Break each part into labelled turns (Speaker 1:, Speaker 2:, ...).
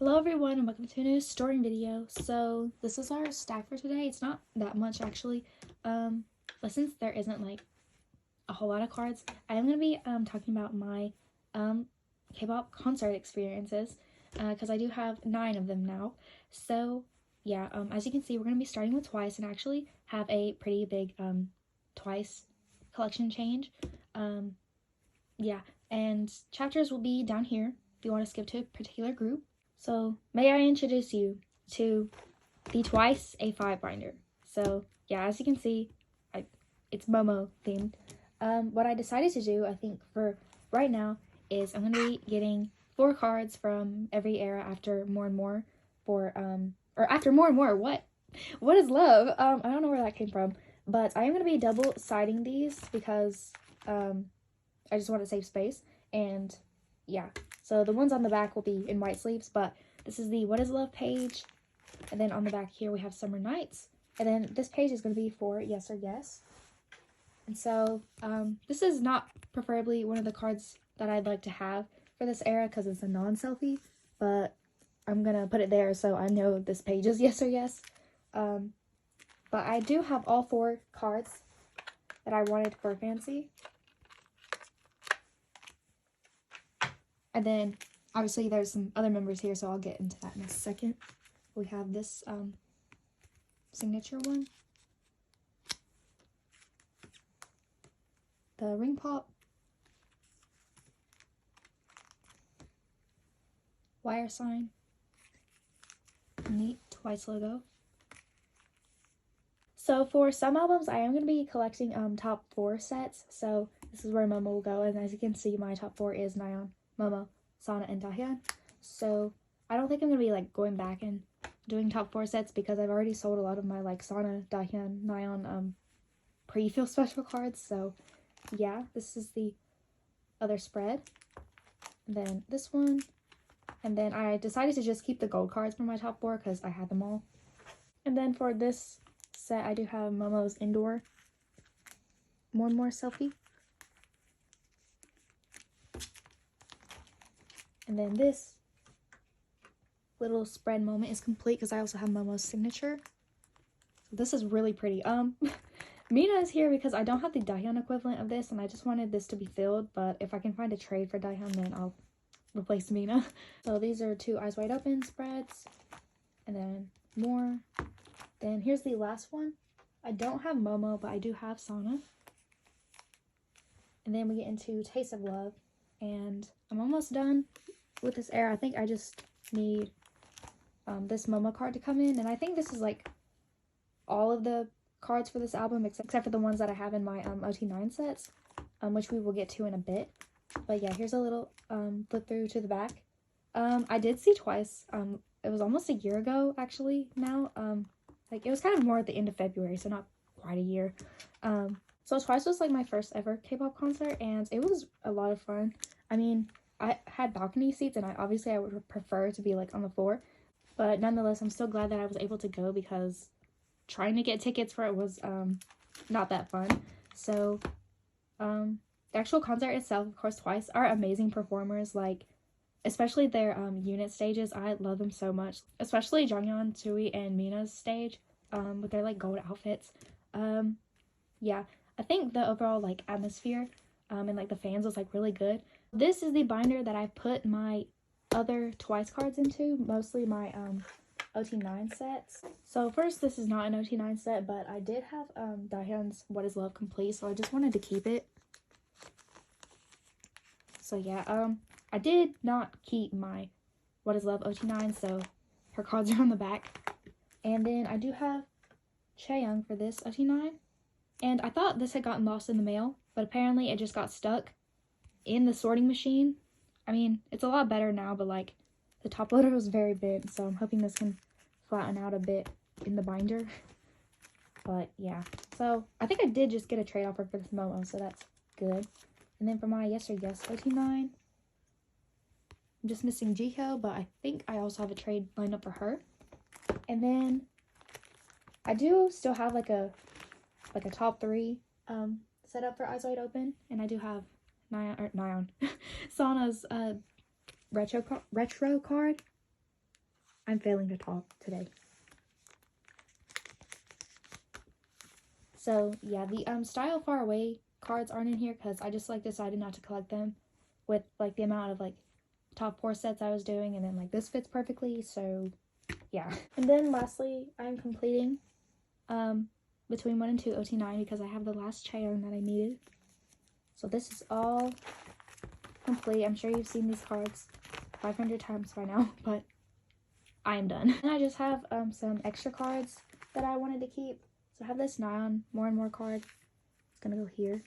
Speaker 1: Hello everyone and welcome to a new story video. So this is our stack for today. It's not that much actually, but since there isn't like a whole lot of cards, I am going to be talking about my K-pop concert experiences because I do have 9 of them now. So yeah, as you can see, we're going to be starting with Twice and actually have a pretty big Twice collection change. Yeah, and chapters will be down here if you want to skip to a particular group. So may I introduce you to the Twice A5 binder. So yeah, as you can see, it's Momo themed. What I decided to do, I think for right now, is I'm going to be getting 4 cards from every era after More and More for, or after More and More, what is love? I don't know where that came from, but I am going to be double siding these because, I just want to save space, and yeah. So the ones on the back will be in white sleeves, but this is the What is Love page. And then on the back here we have Summer Nights. And then this page is going to be for Yes or Yes. And so this is not preferably one of the cards that I'd like to have for this era because it's a non-selfie. But I'm going to put it there so I know this page is Yes or Yes. But I do have all 4 cards that I wanted for Fancy. And then, obviously, there's some other members here, so I'll get into that in a second. We have this signature one. The ring pop. Wire sign. Neat Twice logo. So for some albums, I am going to be collecting top 4 sets. So this is where Momo will go. And as you can see, my top 4 is Nayeon, Momo, Sana, and Dahyun. So I don't think I'm going to be like going back and doing top 4 sets because I've already sold a lot of my like Sana, Dahyun, Nayeon pre-fill special cards. So yeah, this is the other spread. And then this one. And then I decided to just keep the gold cards for my top 4 because I had them all. And then for this set, I do have Momo's Indoor More and More selfie. And then this little spread moment is complete because I also have Momo's signature. So this is really pretty. Mina is here because I don't have the Dahyun equivalent of this and I just wanted this to be filled, but if I can find a trade for Dahyun, then I'll replace Mina. So these are 2 Eyes Wide Open spreads. And then more. Then here's the last one. I don't have Momo, but I do have Sana. And then we get into Taste of Love. And I'm almost done with this era. I think I just need this Momo card to come in. And I think this is like all of the cards for this album except for the ones that I have in my OT9 sets, which we will get to in a bit. But yeah, here's a little flip through to the back. I did see Twice. It was almost a year ago actually now. Like it was kind of more at the end of February, so not quite a year. So Twice was like my first ever K-pop concert and it was a lot of fun. I mean, I had balcony seats and I would prefer to be like on the floor, but nonetheless I'm still glad that I was able to go because trying to get tickets for it was not that fun. So the actual concert itself, of course, Twice are amazing performers, like especially their unit stages. I love them so much, especially Jonghyun, Tsuyi, and Mina's stage with their like gold outfits. Yeah, I think the overall like atmosphere and like the fans was like really good. This is the binder that I put my other Twice cards into, mostly my OT9 sets. So first, this is not an OT9 set, but I did have Dahyun's What is Love complete, so I just wanted to keep it. So yeah, I did not keep my What is Love OT9, so her cards are on the back. And then I do have Chaeyoung for this OT9. And I thought this had gotten lost in the mail, but apparently it just got stuck in the sorting machine. I mean, it's a lot better now, but like the top loader was very big, so I'm hoping this can flatten out a bit in the binder. But yeah, so I think I did just get a trade offer for this Momo, so that's good. And then for my Yes or Yes OT9, I'm just missing Jihyo, but I think I also have a trade lined up for her. And then I do still have like a top 3 set up for Eyes Wide Open, and I do have Nayeon Sana's retro card. I'm failing to talk today. So yeah, the Style Far Away cards aren't in here because I just like decided not to collect them with like the amount of like top 4 sets I was doing, and then like this fits perfectly, so yeah. And then lastly, I'm completing between 1 and 2 OT9 because I have the last Chaeyoung that I needed. So this is all complete. I'm sure you've seen these cards 500 times by now, but I am done. And I just have some extra cards that I wanted to keep. So I have this Nyan More and More card. It's gonna go here.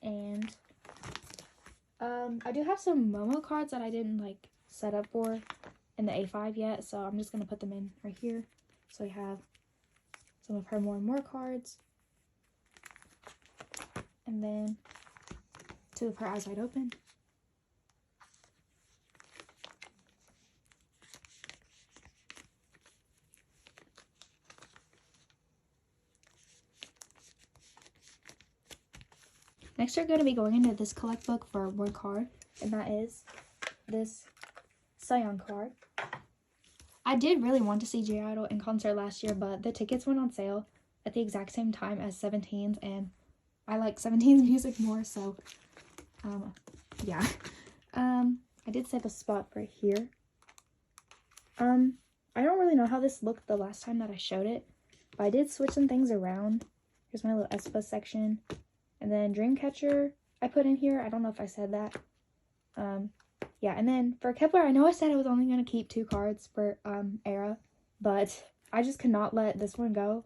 Speaker 1: And I do have some Momo cards that I didn't like set up for in the A5 yet, so I'm just gonna put them in right here. So we have some of her More and More cards, and then 2 of her Eyes Wide Open. Next, we're going to be going into this collect book for one card, and that is this Seo card. I did really want to see J-Idol in concert last year, but the tickets went on sale at the exact same time as 17's, and I like 17's music more, so yeah. I did save a spot for here. I don't really know how this looked the last time that I showed it, but I did switch some things around. Here's my little aespa section. And then Dreamcatcher I put in here. I don't know if I said that. Yeah, and then for Kepler, I know I said I was only going to keep 2 cards for Era, but I just could not let this one go,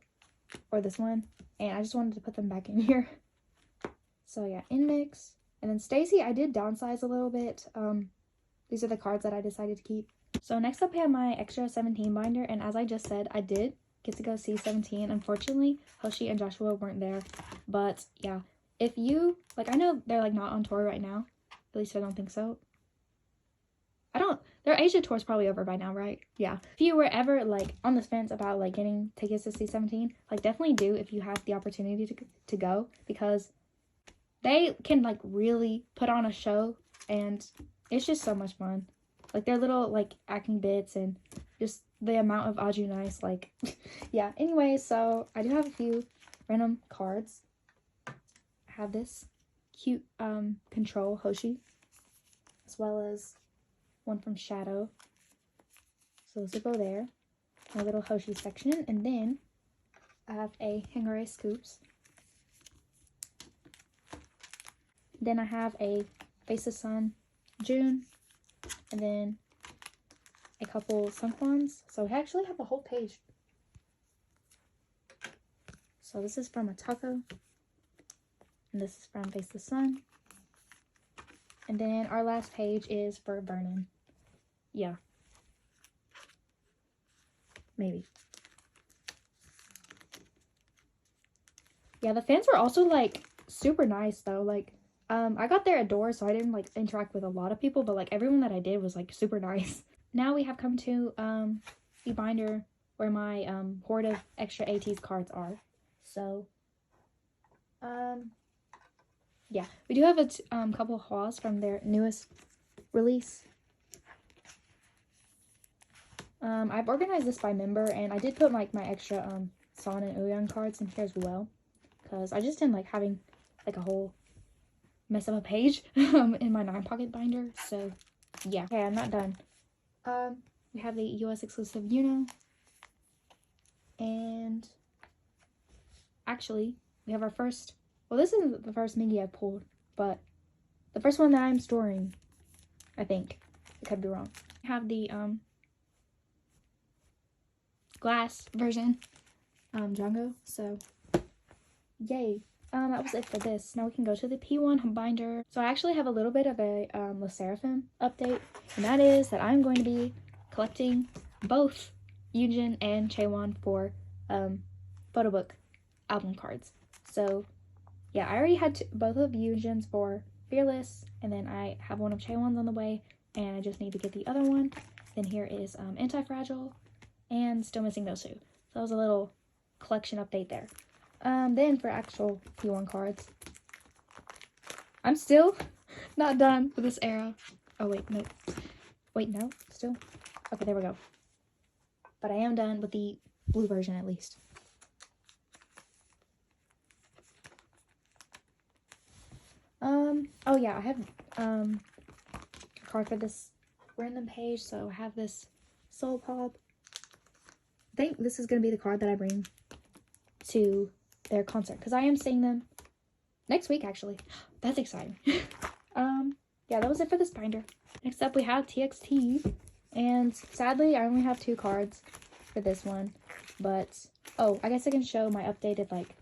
Speaker 1: or this one, and I just wanted to put them back in here. So yeah, Inmix. And then Stacy, I did downsize a little bit. These are the cards that I decided to keep. So next up I have my extra 17 binder, and as I just said, I did get to go see 17. Unfortunately, Hoshi and Joshua weren't there, but yeah. If you, like, I know they're, like, not on tour right now. At least I don't think so. Their Asia tour's probably over by now, right? Yeah. If you were ever, like, on the fence about, like, getting tickets to see 17, like, definitely do if you have the opportunity to go. Because they can, like, really put on a show. And it's just so much fun. Like, their little, like, acting bits and just the amount of Aju Nice, like, yeah. Anyway, so I do have a few random cards. Have this cute Control Hoshi, as well as one from Shadow, so those will go there. My little Hoshi section, and then I have a Hangare Scoops. Then I have a Face the Sun June, and then a couple Sunkwans. So I actually have a whole page. So this is from Atako. And this is from Face the Sun. And then our last page is for Vernon. Yeah. Maybe. Yeah, the fans were also, like, super nice, though. Like, I got there at doors, so I didn't, like, interact with a lot of people. But, like, everyone that I did was, like, super nice. Now we have come to the binder where my hoard of extra Ateez cards are. So, yeah, we do have a couple of hauls from their newest release. I've organized this by member, and I did put like my extra Son and Uyoung cards in here as well, because I just didn't like having like a whole mess of a page in my 9-pocket binder. So yeah, okay, I'm not done. We have the US exclusive Yuno, and actually we have our first. Well, this isn't the first Mingy I've pulled, but the first one that I'm storing, I think. I could be wrong. I have the glass version, Django, so yay. That was it for this. Now we can go to the P1 binder. So I actually have a little bit of a Le Sserafim update, and that is that I'm going to be collecting both Yoonjin and Chaewon for photo book album cards. So yeah, I already had both of Yoonjin's for Fearless, and then I have one of Chaewon's on the way, and I just need to get the other one. Then here is Anti-Fragile, and still missing those 2. So that was a little collection update there. Then for actual P1 cards, I'm still not done with this era. Oh wait, nope. Wait, no, still. Okay, there we go. But I am done with the blue version at least. Oh yeah, I have a card for this random page. So I have this Soul Pop. I think this is gonna be the card that I bring to their concert because I am seeing them next week actually. That's exciting. Yeah, that was it for this binder. Next up we have TXT, and sadly I only have 2 cards for this one, but oh, I guess I can show my updated like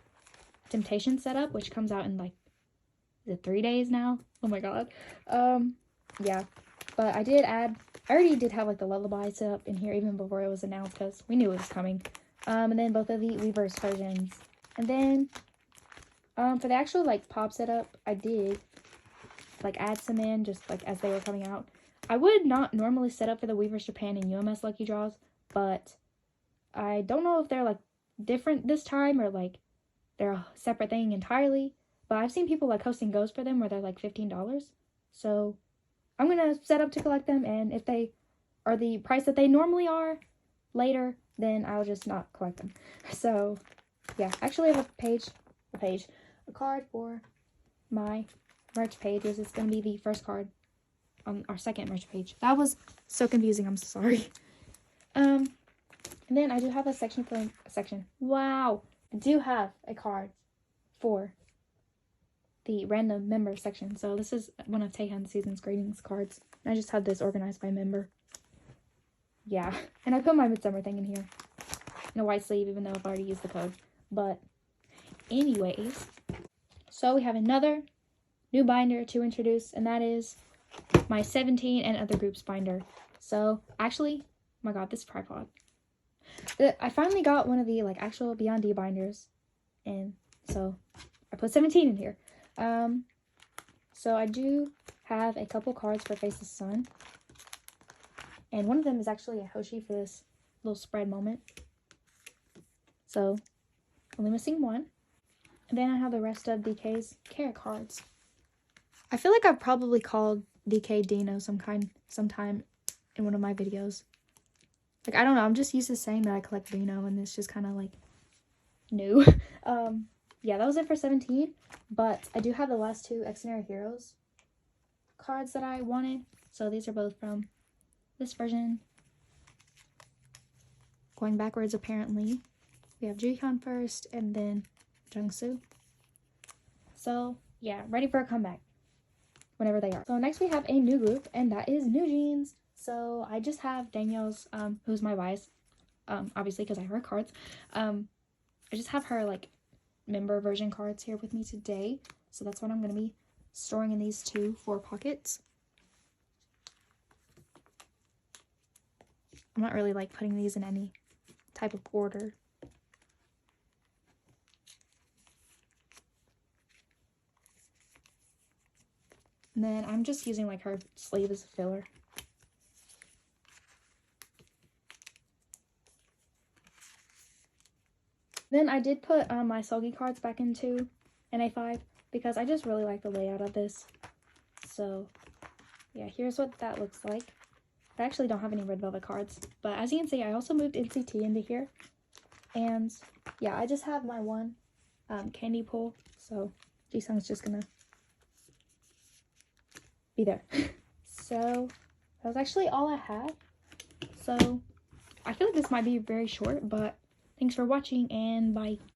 Speaker 1: Temptation setup, which comes out in like, is it 3 days now? Oh my god. Yeah, but I already did have like the Lullaby set up in here even before it was announced because we knew it was coming. And then both of the Weverse versions, and then for the actual like pop setup, I did like add some in just like as they were coming out. I would not normally set up for the Weverse Japan and UMS lucky draws, but I don't know if they're like different this time or like they're a separate thing entirely. But I've seen people like hosting goes for them where they're like $15. So I'm gonna set up to collect them, and if they are the price that they normally are later, then I'll just not collect them. So yeah, actually I have a card for my merch page. This is going to be the first card on our second merch page. That was so confusing. I'm sorry. And then I do have a section for a section. Wow. I do have a card for the random member section. So this is one of Taehyun Season's greetings cards. I just have this organized by member. Yeah. And I put my midsummer thing in here in a white sleeve, even though I've already used the code. But anyways, so we have another new binder to introduce, and that is my 17 and other groups binder. So actually, oh my god, this tripod. I finally got one of the like actual Beyond D binders, and so I put 17 in here. So I do have a couple cards for Faceless Sun, and one of them is actually a Hoshi for this little spread moment. So only missing one, and then I have the rest of DK's Carrot cards. I feel like I've probably called DK Dino sometime in one of my videos. Like, I don't know, I'm just used to saying that I collect Dino, and it's just kind of like new. Yeah, that was it for 17, but I do have the last 2 Xdinary Heroes cards that I wanted. So these are both from this version. Going backwards, apparently. We have Jihyun first, and then Jungsu. So, yeah, ready for a comeback whenever they are. So next we have a new group, and that is New Jeans. So I just have Danielle's, who's my bias, obviously because I have her cards. I just have her like member version cards here with me today. So that's what I'm going to be storing in these 2 4 pockets. I'm not really like putting these in any type of order. And then I'm just using like her sleeve as a filler. Then I did put my Sulgi cards back into NA5 because I just really like the layout of this. So yeah, here's what that looks like. I actually don't have any Red Velvet cards, but as you can see, I also moved NCT into here. And yeah, I just have my one candy pull, so Jisung's just gonna be there. So that was actually all I had. So I feel like this might be very short, but thanks for watching, and bye.